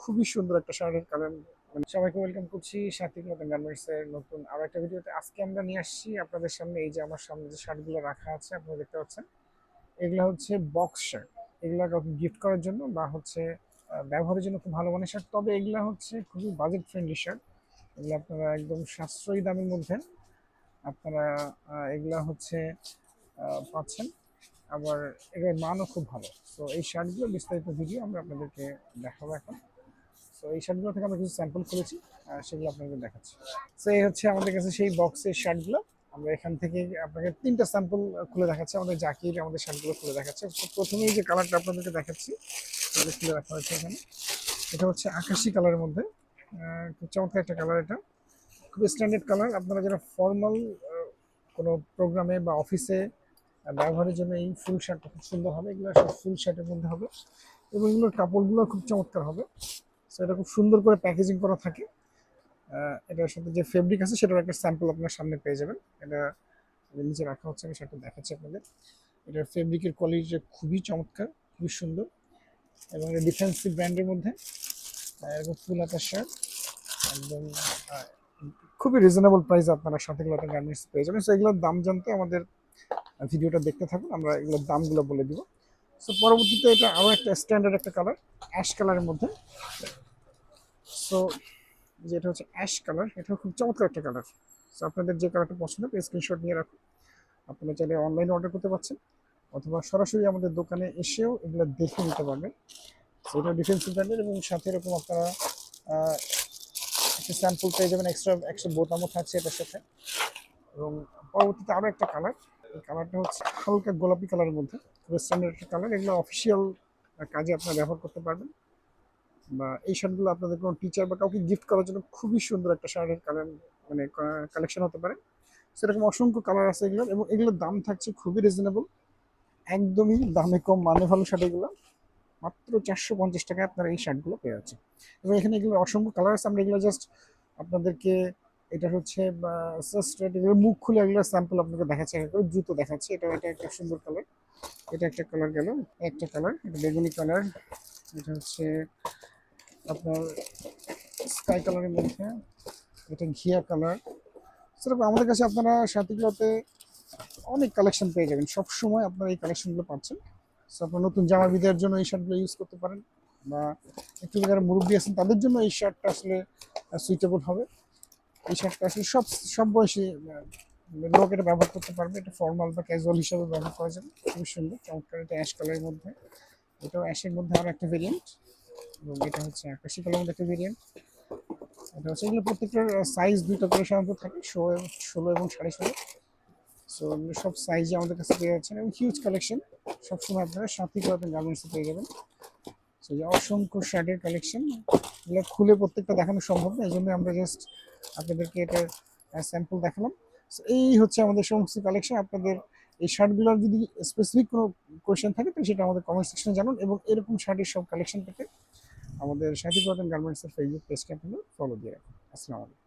খুবই সুন্দর একটা শার্টের কালার। সবাইকে ওয়েলকাম করছি সাথী ক্লথিং গার্মেন্টস এর নতুন আরো একটা ভিডিওতে। আজকে আমরা নিয়ে আসছি আপনাদের সামনে এই যে আমার সামনে যে শার্টগুলো রাখা আছে আপনারা দেখতে পাচ্ছেন, এগুলা হচ্ছে বক্স শার্ট। এগুলা কাউকে গিফট করার জন্য বা হচ্ছে ব্যবহারের জন্য খুব ভালো মানের শার্ট। তবে এগুলা হচ্ছে খুবই বাজেট ফ্রেন্ডলি শার্ট। এগুলো আপনারা একদম সাশ্রয়ী দামের মধ্যে আপনারা এগুলা হচ্ছে পাচ্ছেন। আবার এগুলোর মানও খুব ভালো। তো এই শার্টগুলো বিস্তারিত ভিডিও আমরা আপনাদেরকে দেখাবো এখন। তো এই শার্টগুলো থেকে আমরা কিছু স্যাম্পল খুলেছি, সেগুলো আপনাদের দেখাচ্ছি। তো এই হচ্ছে আমাদের কাছে সেই বক্সের শার্টগুলো। আমরা এখান থেকে আপনাকে তিনটা স্যাম্পল খুলে দেখাচ্ছি। আমাদের জাকির আমাদের শার্টগুলো খুলে দেখাচ্ছে। তো প্রথমেই যে কালারটা আপনাদেরকে দেখাচ্ছি সেটা খুলে রাখা হয়েছে এখানে। এটা হচ্ছে আকাশি কালারের মধ্যে, খুব চমৎকার একটা কালার। এটা খুব স্ট্যান্ডার্ড কালার। আপনারা যারা ফর্মাল কোনো প্রোগ্রামে বা অফিসে ব্যবহারের জন্য এই ফুল শার্টটা খুব সুন্দর হবে। এগুলো সব ফুল শার্টের মধ্যে হবে এবং এগুলোর কাপড়গুলো খুব চমৎকার হবে। সো এটা খুব সুন্দর করে প্যাকেজিং করা থাকে। এটার সাথে যে ফেব্রিক আছে সেটার একটা স্যাম্পল আপনার সামনে পেয়ে যাবেন। এটা নিচে রাখা হচ্ছে, আমি সেটা দেখাচ্ছি আপনাদের। এটার ফেব্রিকের কোয়ালিটিটা খুবই চমৎকার, খুবই সুন্দর এবং এটা ডিফেন্সিভ ব্র্যান্ডের মধ্যে। এরকম ফুল হাতার শার্ট একদম খুবই রিজনেবল প্রাইস আপনারা সঠিক লতা গার্মেন্টস পেয়ে যাবেন। সো এগুলোর দাম জানতে আমাদের ভিডিওটা দেখতে থাকুন, আমরা এগুলোর দামগুলো বলে দিব। সো পরবর্তীতে এটা আরও একটা স্ট্যান্ডার্ড একটা কালার, অ্যাশ কালারের মধ্যে। সো যেটা হচ্ছে অ্যাশ কালার, এটা খুব চমৎকার একটা কালার। সো আপনাদের যে কালারটা পছন্দ হবে স্ক্রিনশট নিয়ে রাখুন। আপনারা চাইলে অনলাইনে অর্ডার করতে পারছেন অথবা সরাসরি আমাদের দোকানে এসেও এগুলো দেখে নিতে পারবেন। সো এটা ডিফেন্সিভ ব্র্যান্ডের এবং সাথে এরকম আপনারা একটা স্যাম্পল পেয়ে যাবেন, এক্সট্রা একটা বোতামও থাকছে এটার সাথে। এবং পরবর্তীতে আরও একটা কালার, এই কালারটা হচ্ছে হালকা গোলাপি কালারের মধ্যে, খুব স্ট্যান্ডার্ড একটা কালার। এগুলো অফিসিয়াল কাজে আপনারা ব্যবহার করতে পারবেন, বা এই শার্টগুলো আপনাদের কোনো টিচার বা কাউকে গিফট করার জন্য খুবই সুন্দর একটা শার্টের কালার, মানে কালেকশন হতে পারে। সেরকম অসংখ্য কালার আছে এগুলোর এবং এগুলোর দাম থাকছে খুবই রিজনেবল, একদমই দামে কম, মানে ভালো শার্ট এগুলো। মাত্র 450 টাকায় আপনারা এই শার্টগুলো পেয়ে যাচ্ছেন। এবং এখানে এগুলোর অসংখ্য কালার আছে। আমরা এগুলো জাস্ট আপনাদেরকে, এটা হচ্ছে জাস্ট এগুলো মুখ খুলে এগুলো স্যাম্পল আপনাকে দেখাচ্ছে, দ্রুত দেখাচ্ছে। এটা একটা সুন্দর কালার, এটা একটা কালার গেল, একটা কালার এটা বেগুনি কালার, এটা হচ্ছে আপনার স্কাই কালারের মধ্যে, এটা ঘিয়া কালার। সেরকম আমাদের কাছে আপনারা শার্টগুলোতে অনেক কালেকশন পেয়ে যাবেন, সব সময় আপনারা এই কালেকশনগুলো পাচ্ছেন। সো আপনার নতুন জামা বিদের জন্য এই শার্টগুলো ইউজ করতে পারেন, বা একটু যারা মুরব্বী আছেন তাদের জন্য এই শার্টটা আসলে সুইটেবল হবে। এই শার্টটা আসলে সব সব বয়সী লোক এটা ব্যবহার করতে পারবে। এটা ফর্মাল বা ক্যাজুয়াল হিসাবে ব্যবহার করা যাবে। খুবই সুন্দর চমৎকার। এটা অ্যাশ কালারের মধ্যে, এটাও অ্যাশের মধ্যে আরও একটা ভেরিয়েন্ট, এবং এটা হচ্ছে আকাশি কালারের মধ্যে একটা ভেরিয়েন্ট। এটা হচ্ছে এগুলো প্রত্যেকটার সাইজ দুইটা করে সাধারণত থাকে, 16 এবং 16.5। সো এগুলো সব সাইজে আমাদের কাছে পেয়ে যাচ্ছেন এবং হিউজ কালেকশন। সবসময় আপনারা সাথী ক্লথিং গার্মেন্টসে পেয়ে যাবেন। সো যে অসংখ্য শার্টের কালেকশন, এগুলো খুলে প্রত্যেকটা দেখানো সম্ভব না, এই জন্য আমরা জাস্ট আপনাদেরকে এটার স্যাম্পল দেখালাম। সো এই হচ্ছে আমাদের সমস্ত কালেকশন। আপনাদের এই শার্টগুলোর যদি স্পেসিফিক কোনো কোয়েশ্চেন থাকে তো সেটা আমাদের কমেন্ট সেকশনে জানান, এবং এরকম শার্টের সব কালেকশন পেতে আমাদের সাথী ক্লথিং গার্মেন্টসের ফেসবুক পেজকে আপনারা ফলো দিয়ে রাখুন। আসসালামু আলাইকুম।